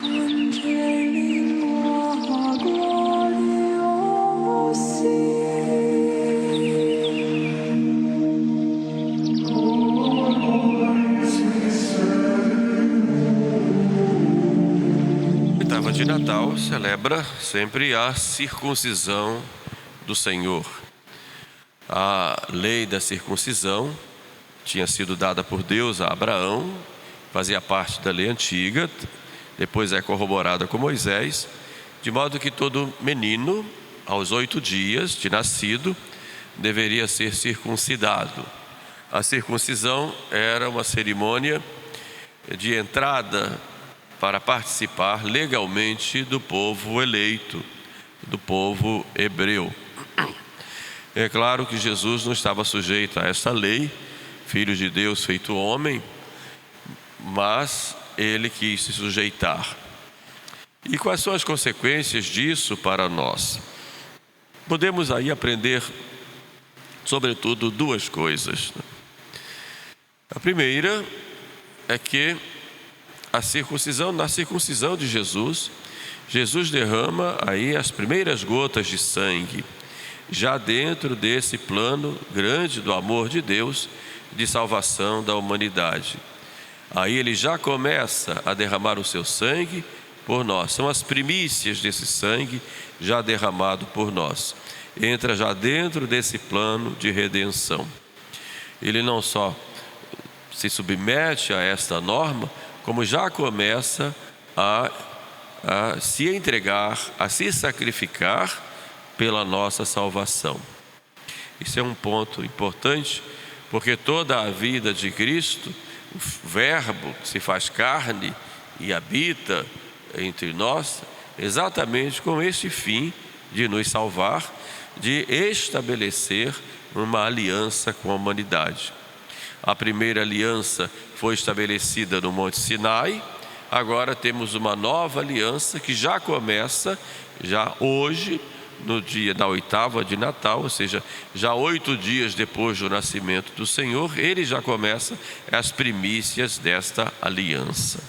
Oitava de Natal celebra sempre a circuncisão do Senhor. A lei da circuncisão tinha sido dada por Deus a Abraão, fazia parte da lei antiga, depois é corroborada com Moisés, de modo que todo menino, aos 8 dias de nascido, deveria ser circuncidado. A circuncisão era uma cerimônia de entrada para participar legalmente do povo eleito, do povo hebreu. É claro que Jesus não estava sujeito a essa lei, filho de Deus feito homem, mas ele quis se sujeitar. E quais são as consequências disso para nós? Podemos aí aprender, sobretudo, 2 coisas. A primeira é que na circuncisão de Jesus, Jesus derrama aí as primeiras gotas de sangue, já dentro desse plano grande do amor de Deus, de salvação da humanidade. Aí ele já começa a derramar o seu sangue por nós. São as primícias desse sangue já derramado por nós. Entra já dentro desse plano de redenção. Ele não só se submete a esta norma, como já começa a se entregar, a se sacrificar pela nossa salvação. Isso é um ponto importante, porque toda a vida de Cristo, o Verbo se faz carne e habita entre nós, exatamente com este fim de nos salvar, de estabelecer uma aliança com a humanidade. A primeira aliança foi estabelecida no Monte Sinai, agora temos uma nova aliança que já começa, já hoje, no dia da 8ª de Natal, ou seja, já 8 dias depois do nascimento do Senhor, ele já começa as primícias desta aliança.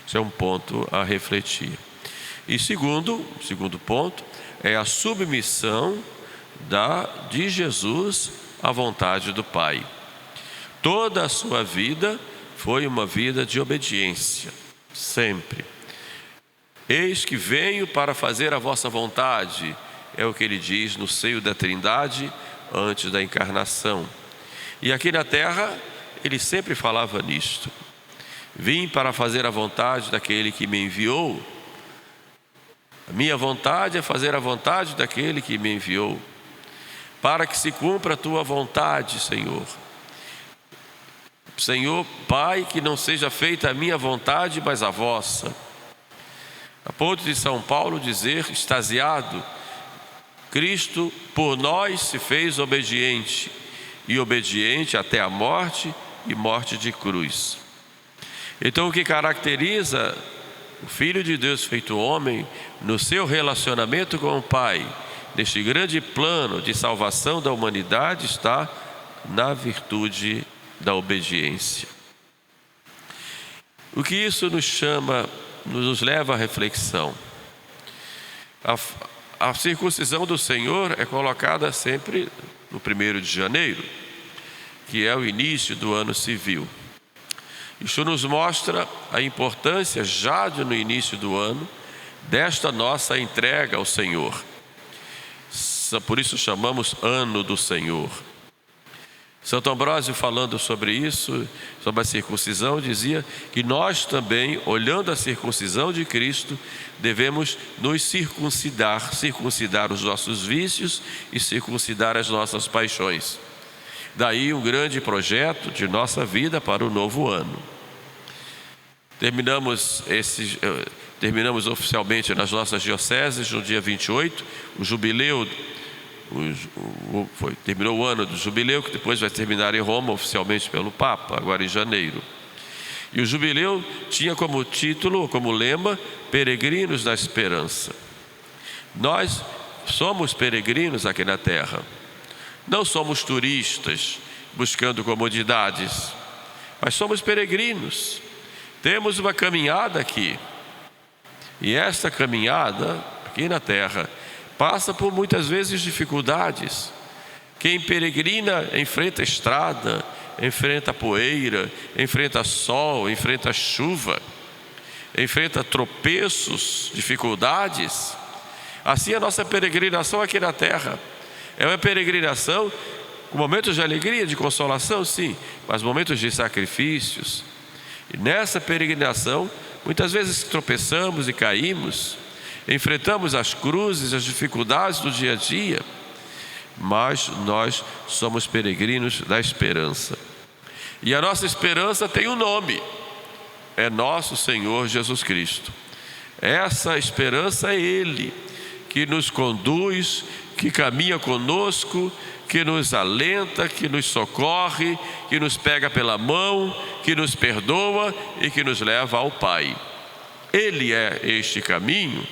Isso é um ponto a refletir. E segundo ponto, é a submissão de Jesus à vontade do Pai. Toda a sua vida foi uma vida de obediência, sempre. Eis que venho para fazer a vossa vontade, é o que ele diz no seio da Trindade antes da encarnação. E aqui na terra, ele sempre falava nisto. Vim para fazer a vontade daquele que me enviou. A minha vontade é fazer a vontade daquele que me enviou, para que se cumpra a tua vontade, Senhor. Senhor, Pai, que não seja feita a minha vontade, mas a vossa. A ponto de São Paulo dizer, extasiado, Cristo por nós se fez obediente, e obediente até a morte e morte de cruz. Então o que caracteriza o Filho de Deus feito homem, no seu relacionamento com o Pai, neste grande plano de salvação da humanidade, está na virtude da obediência. O que isso nos leva à reflexão? A circuncisão do Senhor é colocada sempre no 1º de janeiro, que é o início do ano civil. Isso nos mostra a importância, já no início do ano, desta nossa entrega ao Senhor. Por isso chamamos Ano do Senhor. Santo Ambrósio, falando sobre isso, sobre a circuncisão, dizia que nós também, olhando a circuncisão de Cristo, devemos nos circuncidar os nossos vícios e circuncidar as nossas paixões. Daí um grande projeto de nossa vida para o novo ano. Terminamos oficialmente nas nossas dioceses no dia 28, o jubileu. Terminou o ano do jubileu, que depois vai terminar em Roma oficialmente pelo Papa, agora em janeiro. E o jubileu tinha como título, como lema, Peregrinos da Esperança. Nós somos peregrinos aqui na terra. Não somos turistas buscando comodidades, mas somos peregrinos Temos uma caminhada aqui. E esta caminhada aqui na terra passa por muitas vezes dificuldades. Quem peregrina enfrenta estrada, enfrenta poeira, enfrenta sol, enfrenta chuva, enfrenta tropeços, dificuldades. Assim a nossa peregrinação aqui na terra é uma peregrinação com momentos de alegria, de consolação, sim, mas momentos de sacrifícios. E nessa peregrinação, muitas vezes tropeçamos e caímos, enfrentamos as cruzes, as dificuldades do dia a dia, mas nós somos peregrinos da esperança. E a nossa esperança tem um nome, é nosso Senhor Jesus Cristo. Essa esperança é Ele, que nos conduz, que caminha conosco, que nos alenta, que nos socorre, que nos pega pela mão, que nos perdoa e que nos leva ao Pai. Ele é este caminho,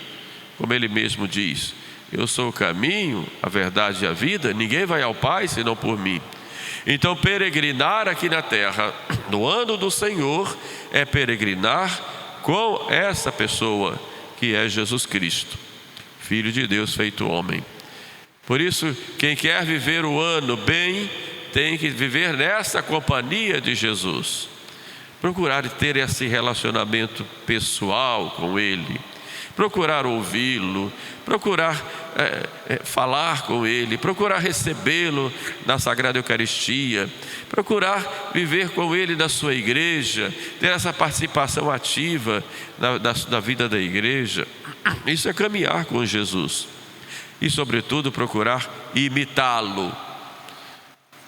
como Ele mesmo diz: eu sou o caminho, a verdade e a vida, ninguém vai ao Pai senão por mim. Então peregrinar aqui na terra, no ano do Senhor, é peregrinar com essa pessoa que é Jesus Cristo, Filho de Deus feito homem. Por isso, quem quer viver o ano bem, tem que viver nessa companhia de Jesus. Procurar ter esse relacionamento pessoal com Ele, procurar ouvi-lo, procurar falar com Ele, procurar recebê-lo na Sagrada Eucaristia, procurar viver com Ele na sua igreja, ter essa participação ativa na vida da igreja. Isso é caminhar com Jesus. E, sobretudo, procurar imitá-lo.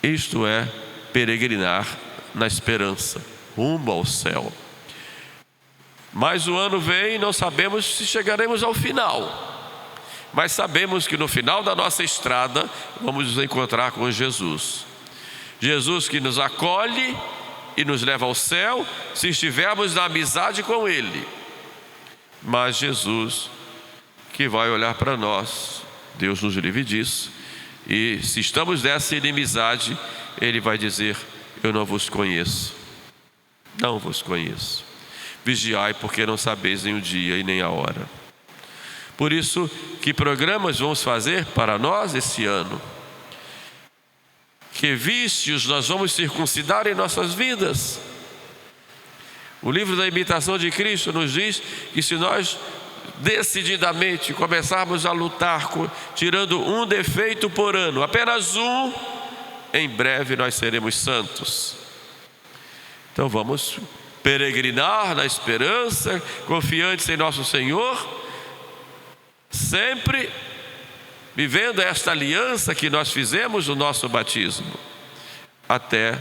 Isto é peregrinar na esperança, rumo ao céu. Mas o ano vem e não sabemos se chegaremos ao final. Mas sabemos que no final da nossa estrada vamos nos encontrar com Jesus. Jesus que nos acolhe e nos leva ao céu se estivermos na amizade com Ele. Mas Jesus que vai olhar para nós, Deus nos livre disso, e se estamos nessa inimizade, Ele vai dizer: eu não vos conheço, não vos conheço. Vigiai, porque não sabeis nem o dia e nem a hora. Por isso, que programas vamos fazer para nós esse ano? Que vícios nós vamos circuncidar em nossas vidas? O livro da Imitação de Cristo nos diz que se nós decididamente começarmos a lutar tirando um defeito por ano, apenas um, em breve nós seremos santos. Então vamos peregrinar na esperança, confiantes em nosso Senhor, sempre vivendo esta aliança que nós fizemos no nosso batismo, até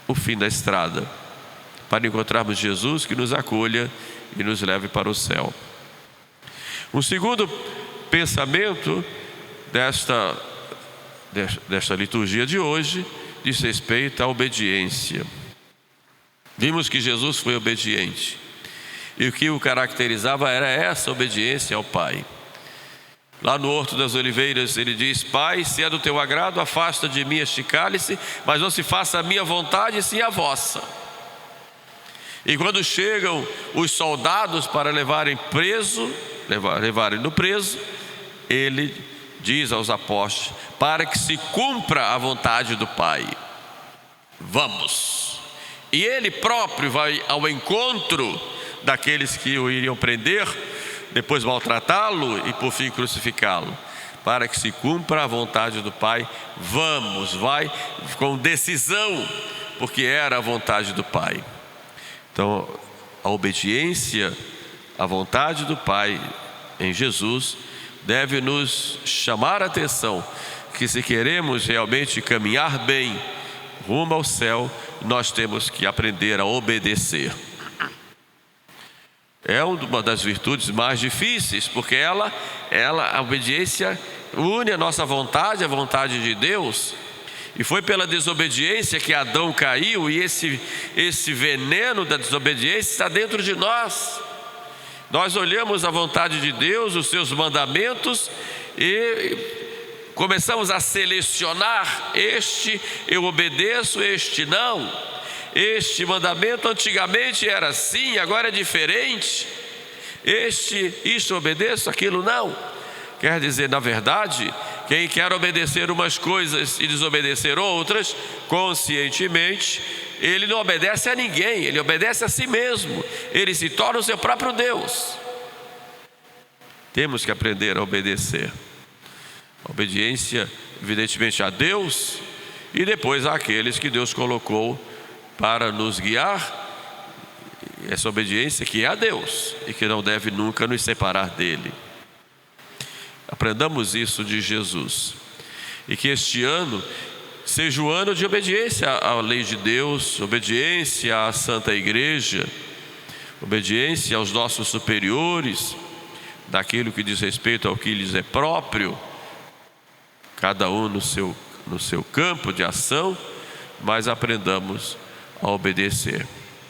o fim da estrada, para encontrarmos Jesus que nos acolha e nos leve para o céu. Um segundo pensamento desta liturgia de hoje diz respeito à obediência. Vimos que Jesus foi obediente, e o que o caracterizava era essa obediência ao Pai. Lá no Horto das Oliveiras ele diz: Pai, se é do teu agrado, afasta de mim este cálice, mas não se faça a minha vontade, sim a vossa. E quando chegam os soldados para levarem no preso, ele diz aos apóstolos: para que se cumpra a vontade do Pai, vamos. E ele próprio vai ao encontro daqueles que o iriam prender, depois maltratá-lo e por fim crucificá-lo. Para que se cumpra a vontade do Pai, vamos, vai com decisão, porque era a vontade do Pai. Então, a obediência à vontade do Pai em Jesus deve nos chamar a atenção que, se queremos realmente caminhar bem rumo ao céu, nós temos que aprender a obedecer. É uma das virtudes mais difíceis, porque a obediência une a nossa vontade à vontade de Deus. E foi pela desobediência que Adão caiu, e esse veneno da desobediência está dentro de nós. Nós olhamos a vontade de Deus, os seus mandamentos, e começamos a selecionar: este eu obedeço, este não. este mandamento antigamente era assim, agora é diferente. Isto obedeço, aquilo não. Quer dizer, na verdade, quem quer obedecer umas coisas e desobedecer outras, conscientemente, ele não obedece a ninguém, ele obedece a si mesmo. Ele se torna o seu próprio Deus. Temos que aprender a obedecer. A obediência, evidentemente, a Deus e depois àqueles que Deus colocou para nos guiar. Essa obediência que é a Deus e que não deve nunca nos separar dele. Aprendamos isso de Jesus. E que este ano seja o ano de obediência à lei de Deus, obediência à Santa Igreja, obediência aos nossos superiores, daquilo que diz respeito ao que lhes é próprio, cada um no seu campo de ação, mas aprendamos a obedecer.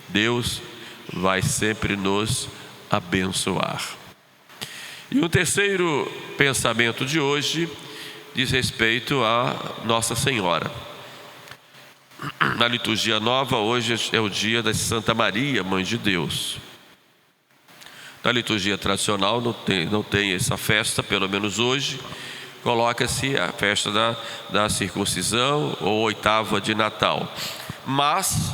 Deus vai sempre nos abençoar. E o terceiro pensamento de hoje diz respeito a Nossa Senhora. Na liturgia nova, hoje é o dia da Santa Maria, Mãe de Deus. Na liturgia tradicional não tem essa festa, pelo menos hoje. Coloca-se a festa da circuncisão ou oitava de Natal. Mas,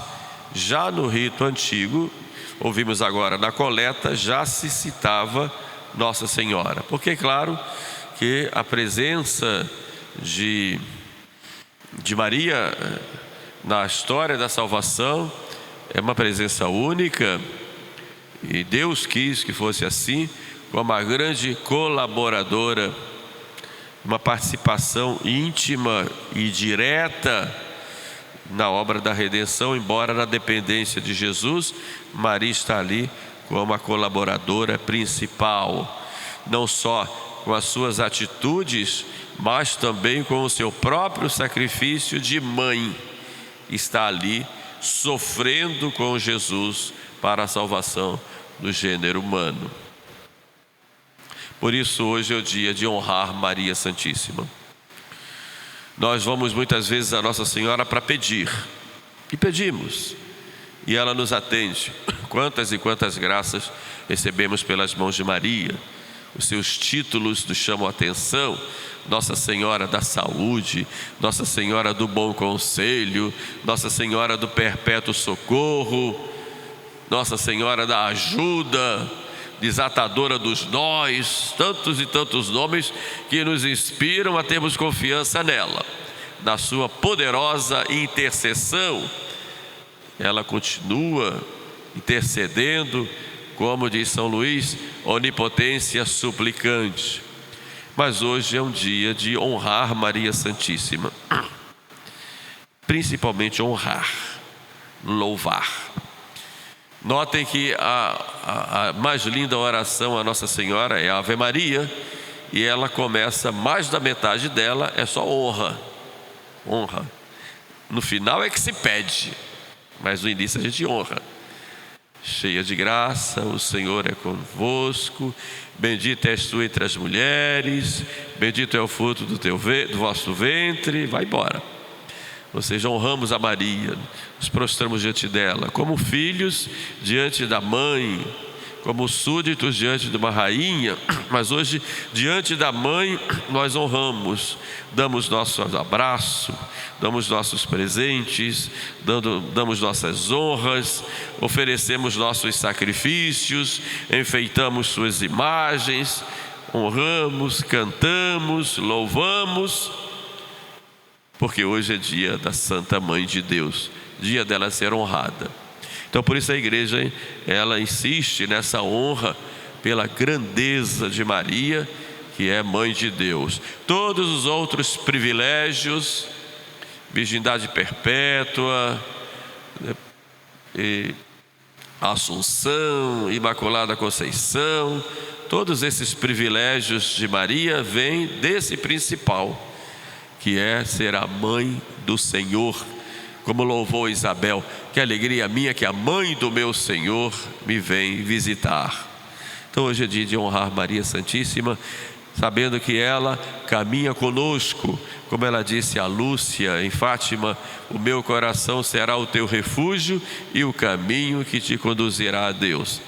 já no rito antigo, ouvimos agora na coleta, já se citava Nossa Senhora. Porque, claro, que a presença de Maria na história da salvação é uma presença única, e Deus quis que fosse assim, como uma grande colaboradora, uma participação íntima e direta na obra da redenção. Embora na dependência de Jesus, Maria está ali como a colaboradora principal, não só com as suas atitudes, mas também com o seu próprio sacrifício de mãe. Está ali sofrendo com Jesus para a salvação do gênero humano. Por isso hoje é o dia de honrar Maria Santíssima. Nós vamos muitas vezes a Nossa Senhora para pedir, e pedimos, e ela nos atende. Quantas e quantas graças recebemos pelas mãos de Maria. Os seus títulos nos chamam a atenção: Nossa Senhora da Saúde, Nossa Senhora do Bom Conselho, Nossa Senhora do Perpétuo Socorro, Nossa Senhora da Ajuda, Desatadora dos Nós, tantos e tantos nomes que nos inspiram a termos confiança nela. Na sua poderosa intercessão, ela continua intercedendo, como diz São Luís, onipotência suplicante. Mas hoje é um dia de honrar Maria Santíssima, principalmente honrar, louvar. Notem que a mais linda oração a Nossa Senhora é a Ave Maria, e ela começa, mais da metade dela é só honra. Honra. No final é que se pede, mas no início a gente honra. Cheia de graça, o Senhor é convosco, bendita és tu entre as mulheres, bendito é o fruto do vosso ventre. Vai embora. Ou seja, honramos a Maria, nos prostramos diante dela, como filhos diante da mãe, como súditos diante de uma rainha. Mas hoje, diante da mãe, nós honramos, damos nosso abraço, damos nossos presentes, damos nossas honras, oferecemos nossos sacrifícios, enfeitamos suas imagens, honramos, cantamos, louvamos, porque hoje é dia da Santa Mãe de Deus, dia dela ser honrada. Então, por isso a igreja, ela insiste nessa honra pela grandeza de Maria, que é Mãe de Deus. Todos os outros privilégios, virgindade perpétua, Assunção, Imaculada Conceição, todos esses privilégios de Maria vêm desse principal, que é ser a mãe do Senhor, como louvou Isabel: que alegria minha que a mãe do meu Senhor me vem visitar. Então hoje é dia de honrar Maria Santíssima, sabendo que ela caminha conosco, como ela disse a Lúcia em Fátima: o meu coração será o teu refúgio e o caminho que te conduzirá a Deus.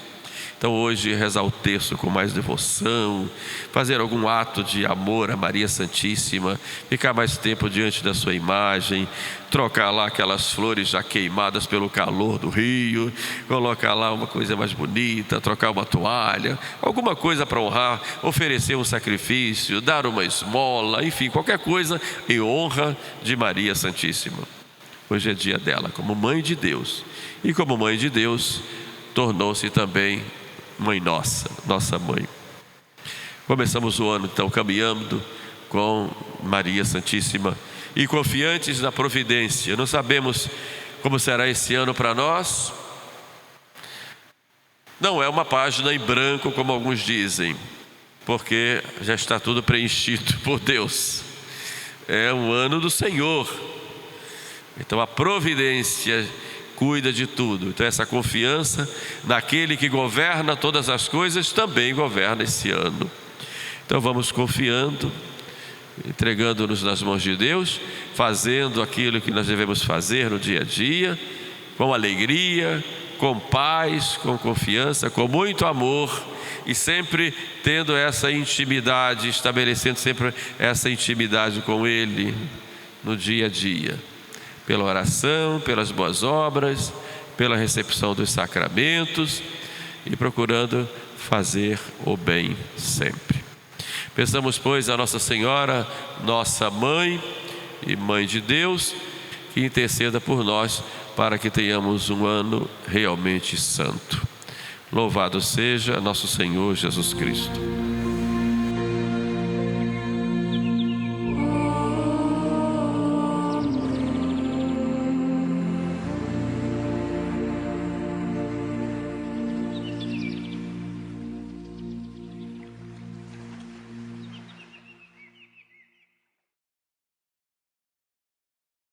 Então hoje rezar o terço com mais devoção, fazer algum ato de amor a Maria Santíssima, ficar mais tempo diante da sua imagem, trocar lá aquelas flores já queimadas pelo calor do rio, colocar lá uma coisa mais bonita, trocar uma toalha, alguma coisa para honrar, oferecer um sacrifício, dar uma esmola, enfim, qualquer coisa em honra de Maria Santíssima. Hoje é dia dela, como mãe de Deus, e como mãe de Deus, tornou-se também mãe nossa, nossa mãe. Começamos o ano então caminhando com Maria Santíssima e confiantes na providência. Não sabemos como será esse ano para nós. Não é uma página em branco, como alguns dizem, porque já está tudo preenchido por Deus. É um ano do Senhor. Então a providência cuida de tudo. Então essa confiança naquele que governa todas as coisas também governa esse ano. Então vamos confiando, entregando-nos nas mãos de Deus, fazendo aquilo que nós devemos fazer no dia a dia, com alegria, com paz, com confiança, com muito amor, e sempre tendo essa intimidade, estabelecendo sempre essa intimidade com Ele no dia a dia, pela oração, pelas boas obras, pela recepção dos sacramentos e procurando fazer o bem sempre. Peçamos, pois, a Nossa Senhora, nossa mãe e mãe de Deus, que interceda por nós para que tenhamos um ano realmente santo. Louvado seja nosso Senhor Jesus Cristo.